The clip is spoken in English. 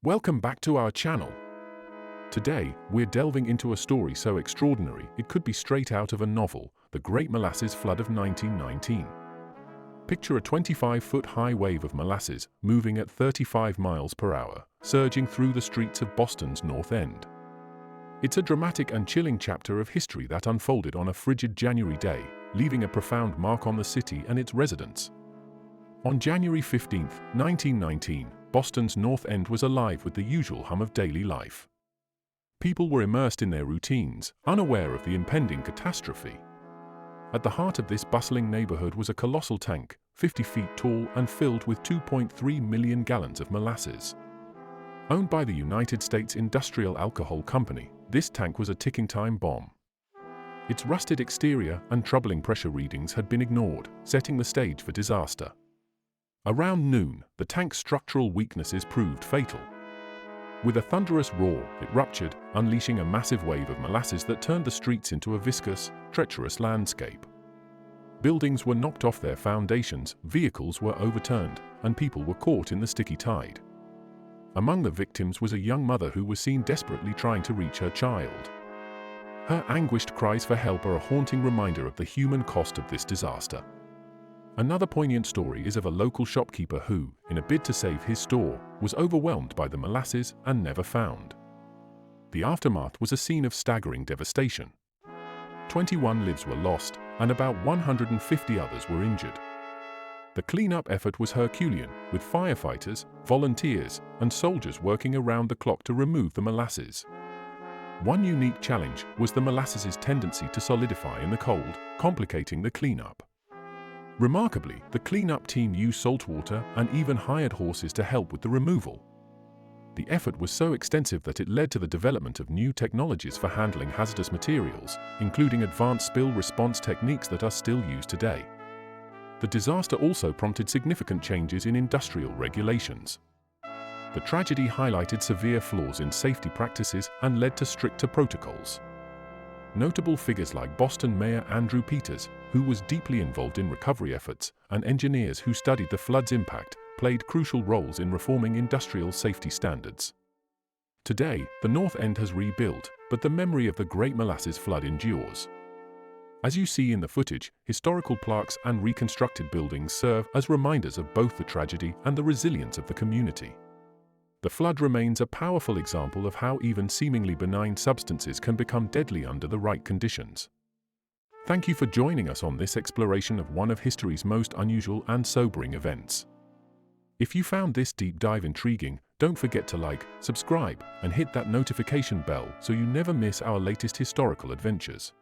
Welcome back to our channel. Today, we're delving into a story so extraordinary it could be straight out of a novel, the Great Molasses Flood of 1919. Picture a 25-foot-high wave of molasses moving at 35 miles per hour, surging through the streets of Boston's North End. It's a dramatic and chilling chapter of history that unfolded on a frigid January day, leaving a profound mark on the city and its residents. On January 15, 1919, Boston's North End was alive with the usual hum of daily life. People were immersed in their routines, unaware of the impending catastrophe. At the heart of this bustling neighborhood was a colossal tank, 50 feet tall and filled with 2.3 million gallons of molasses. Owned by the United States Industrial Alcohol Company, this tank was a ticking time bomb. Its rusted exterior and troubling pressure readings had been ignored, setting the stage for disaster. Around noon, the tank's structural weaknesses proved fatal. With a thunderous roar, it ruptured, unleashing a massive wave of molasses that turned the streets into a viscous, treacherous landscape. Buildings were knocked off their foundations, vehicles were overturned, and people were caught in the sticky tide. Among the victims was a young mother who was seen desperately trying to reach her child. Her anguished cries for help are a haunting reminder of the human cost of this disaster. Another poignant story is of a local shopkeeper who, in a bid to save his store, was overwhelmed by the molasses and never found. The aftermath was a scene of staggering devastation. 21 lives were lost, and about 150 others were injured. The cleanup effort was Herculean, with firefighters, volunteers, and soldiers working around the clock to remove the molasses. One unique challenge was the molasses' tendency to solidify in the cold, complicating the cleanup. Remarkably, the cleanup team used saltwater and even hired horses to help with the removal. The effort was so extensive that it led to the development of new technologies for handling hazardous materials, including advanced spill response techniques that are still used today. The disaster also prompted significant changes in industrial regulations. The tragedy highlighted severe flaws in safety practices and led to stricter protocols. Notable figures like Boston Mayor Andrew Peters, who was deeply involved in recovery efforts, and engineers who studied the flood's impact, played crucial roles in reforming industrial safety standards. Today, the North End has rebuilt, but the memory of the Great Molasses Flood endures. As you see in the footage, historical plaques and reconstructed buildings serve as reminders of both the tragedy and the resilience of the community. The flood remains a powerful example of how even seemingly benign substances can become deadly under the right conditions. Thank you for joining us on this exploration of one of history's most unusual and sobering events. If you found this deep dive intriguing, don't forget to like, subscribe, and hit that notification bell so you never miss our latest historical adventures.